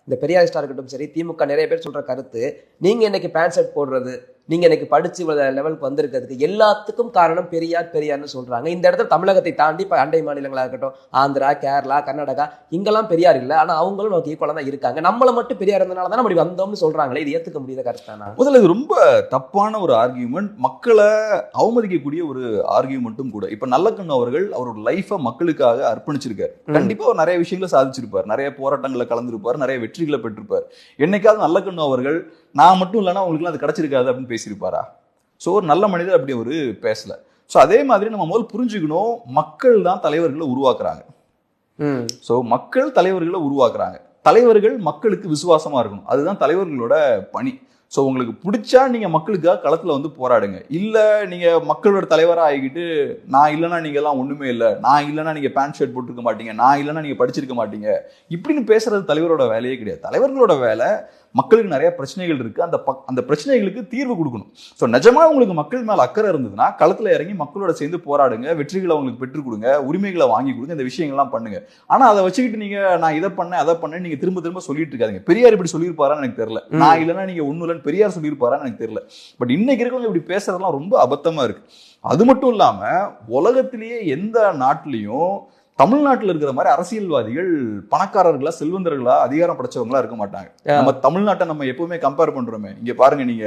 இந்த பெரியாரிஸ்டா இருக்கட்டும் சரி, திமுக நிறைய பேர் சொல்ற கருத்து, நீங்க இன்னைக்கு பேண்ட் ஷர்ட் போடுறது, நீங்க இன்னைக்கு படிச்சு லெவலுக்கு வந்திருக்கிறதுக்கு எல்லாத்துக்கும் காரணம் பெரியார்னு சொல்றாங்க. இந்த இடத்துல தமிழகத்தை தாண்டி இப்ப அண்டை மாநிலங்களா இருக்கட்டும், ஆந்திரா, கேரளா, கர்நாடகா, இங்கெல்லாம் பெரியார் இல்ல, ஆனா அவங்களும் நமக்கு ஈக்குவலா தான் இருக்காங்க. நம்மள மட்டும் பெரியார் இருந்தனால தான் நம்ம வந்தோம்னு சொல்றாங்களே, இது ஏத்துக்க முடியாத கருத்தானா? முதல்ல இது ரொம்ப தப்பான ஒரு ஆர்கியூமெண்ட், மக்களை அவமதிக்கக்கூடிய ஒரு ஆர்கியூமெண்ட்டும் கூட. இப்ப நல்லக்கண்ணு அவர்கள் அவரோட லைஃபை மக்களுக்காக அர்ப்பணிச்சிருக்காரு. கண்டிப்பா அவர் நிறைய விஷயங்களை சாதிச்சிருப்பார், நிறைய போராட்டங்களை கலந்திருப்பார், நிறைய வெற்றிகளை பெற்றிருப்பார். என்னைக்காவது நல்லக்கண்ணு அவர்கள் நான் மட்டும் இல்லைன்னா அவங்களுக்குலாம் அது கிடைச்சிருக்காது அப்படின்னு பேசியிருப்பாரா? ஸோ ஒரு நல்ல மனிதர் அப்படி ஒரு பேசல. ஸோ அதே மாதிரி நம்ம முதல் புரிஞ்சுக்கணும், மக்கள் தான் தலைவர்களை உருவாக்குறாங்க. ஸோ மக்கள் தலைவர்களை உருவாக்குறாங்க. தலைவர்கள் மக்களுக்கு விசுவாசமா இருக்கணும், அதுதான் தலைவர்களோட பணி. ஸோ உங்களுக்கு பிடிச்சா நீங்க மக்களுக்காக களத்துல வந்து போராடுங்க. இல்ல நீங்க மக்களோட தலைவராக ஆகிக்கிட்டு நான் இல்லைன்னா நீங்க எல்லாம் ஒண்ணுமே இல்லை, நான் இல்லைன்னா நீங்க பேண்ட் ஷர்ட் போட்டிருக்க மாட்டீங்க, நான் இல்லைன்னா நீங்க படிச்சிருக்க மாட்டீங்க இப்படின்னு பேசுறது தலைவரோட வேலையே கிடையாது. தலைவர்களோட வேலை மக்களுக்கு நிறைய பிரச்சனைகள் இருக்கு, அந்த பிரச்சனைகளுக்கு தீர்வு கொடுக்கணும். ஸோ நிஜமா உங்களுக்கு மக்கள் மேல அக்கறை இருந்ததுன்னா களத்துல இறங்கி மக்களோட சேர்ந்து போராடுங்க, வெற்றிகளை அவங்களுக்கு பெற்றுக் கொடுங்க, உரிமைகளை வாங்கி கொடுங்க, இந்த விஷயங்கள்லாம் பண்ணுங்க. ஆனா அதை வச்சுக்கிட்டு நீங்க நான் இதை பண்ணேன் அதை பண்ணேன் நீங்க திரும்ப திரும்ப சொல்லிட்டு இருக்காங்க. பெரியார் இப்படி சொல்லியிருப்பாரான்னு எனக்கு தெரியல, நான் இல்லைன்னா நீங்க ஒன்னும் இல்லைன்னு பெரியார் சொல்லியிருப்பாரான்னு எனக்கு தெரியல. பட் இன்னைக்கு இருக்கவங்க இப்படி பேசுறதுலாம் ரொம்ப அபத்தமா இருக்கு. அது மட்டும் இல்லாம உலகத்திலேயே எந்த நாட்டிலையும் தமிழ்நாட்டில் இருக்கிற மாதிரி அரசியல்வாதிகள் பணக்காரர்களா செல்வந்தர்களா அதிகாரம் படைச்சவங்களா இருக்க மாட்டாங்க. நம்ம தமிழ்நாட்டை நம்ம எப்பவுமே கம்பேர் பண்றோமே, இங்க பாருங்க, நீங்க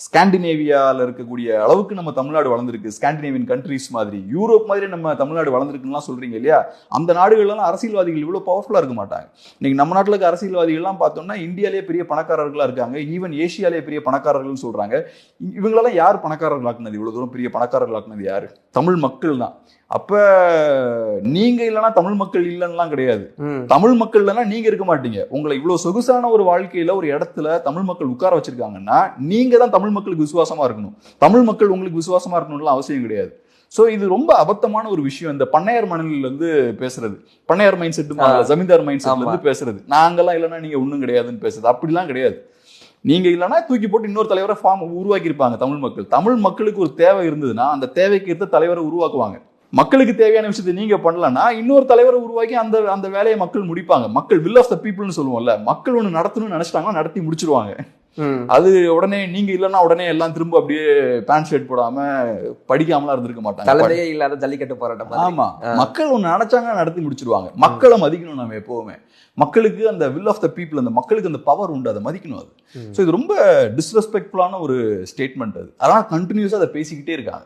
ஸ்காண்டினேவியால இருக்கக்கூடிய அளவுக்கு நம்ம தமிழ்நாடு வளர்ந்துருக்கு, ஸ்காண்டினேவியன் கண்ட்ரிஸ் மாதிரி, யூரோப் மாதிரி நம்ம தமிழ்நாடு வளர்ந்துருக்குன்னு சொல்றீங்க இல்லையா? அந்த நாடுகள்லாம் அரசியல்வாதிகள் இவ்வளவு பவர்ஃபுல்லா இருக்க மாட்டாங்க. நீங்க நம்ம நாட்டில் இருக்க அரசியல்வாதிகள்லாம் பார்த்தோம்னா இந்தியாலேயே பெரிய பணக்காரர்களா இருக்காங்க, ஈவன் ஏசியாலேயே பெரிய பணக்காரர்கள் சொல்றாங்க. இவங்களெல்லாம் யார் பணக்காரர்களாக்குனது? இவ்வளவு தூரம் பெரிய பணக்காரர்களாக்குனது யாரு? தமிழ் மக்கள் தான். அப்ப நீங்க இல்லைன்னா தமிழ் மக்கள் இல்லைன்னா கிடையாது, தமிழ் மக்கள் இல்லைன்னா நீங்க இருக்க மாட்டீங்க. உங்களை இவ்வளவு சொகுசான ஒரு வாழ்க்கையில ஒரு இடத்துல தமிழ் மக்கள் உட்கார வச்சிருக்காங்கன்னா நீங்க தான் தமிழ் மக்களுக்கு விசுவாசமா இருக்கணும். தமிழ் மக்கள் உங்களுக்கு விசுவாசமா இருக்கணும்னு அவசியம் கிடையாது. சோ இது ரொம்ப அபத்தமான ஒரு விஷயம். இந்த பண்ணையார் மனநிலையில இருந்து பேசுறது, பண்ணையார் மைண்ட் செட், ஜமீன்தார் மைண்ட் செட்ல இருந்து பேசுறது, நாங்கெல்லாம் இல்லைன்னா நீங்க ஒண்ணும் கிடையாதுன்னு பேசுறது, அப்படிலாம் கிடையாது. நீங்க இல்லைன்னா தூக்கி போட்டு இன்னொரு தலைவரை உருவாக்கி இருப்பாங்க தமிழ் மக்கள். தமிழ் மக்களுக்கு ஒரு தேவை இருந்ததுன்னா அந்த தேவைக்கு ஏற்ற தலைவரை உருவாக்குவாங்க. மக்களுக்கு தேவையான விஷயத்தை நீங்க பண்ணலன்னா இன்னொரு தலைவரை உருவாக்கி அந்த வேலையை மக்கள் முடிப்பாங்க. மக்கள் வில் ஆஃப் த பீப்புள்னு சொல்லுவோம்ல, மக்கள் ஒண்ணு நடத்தணும்னு நினைச்சிட்டாங்கன்னா நடத்தி முடிச்சிருவாங்க. அது உடனே நீங்க இல்லைன்னா உடனே எல்லாம் திரும்ப அப்படியே பேண்ட் ஷர்ட் போடாம படிக்காமலாம் இருந்திருக்க மாட்டாங்க. தலைமையே இல்லாத ஜல்லிக்கட்டு போராட்டம். ஆமா, மக்கள் ஒண்ணு நினைச்சாங்கன்னா நடத்தி முடிச்சிருவாங்க. மக்களை மதிக்கணும் நம்ம எப்பவுமே. மக்களுக்கு அந்த வில் ஆஃப் த பீப்புள், அந்த மக்களுக்கு அந்த பவர் உண்டு, அதை மதிக்கணும். அது ஸோ இது ரொம்ப டிஸ்ரெஸ்பெக்ட்ஃபுல்லான ஒரு ஸ்டேட்மெண்ட். அது அதனால கண்டினியூஸா அதை பேசிக்கிட்டே இருக்காங்க.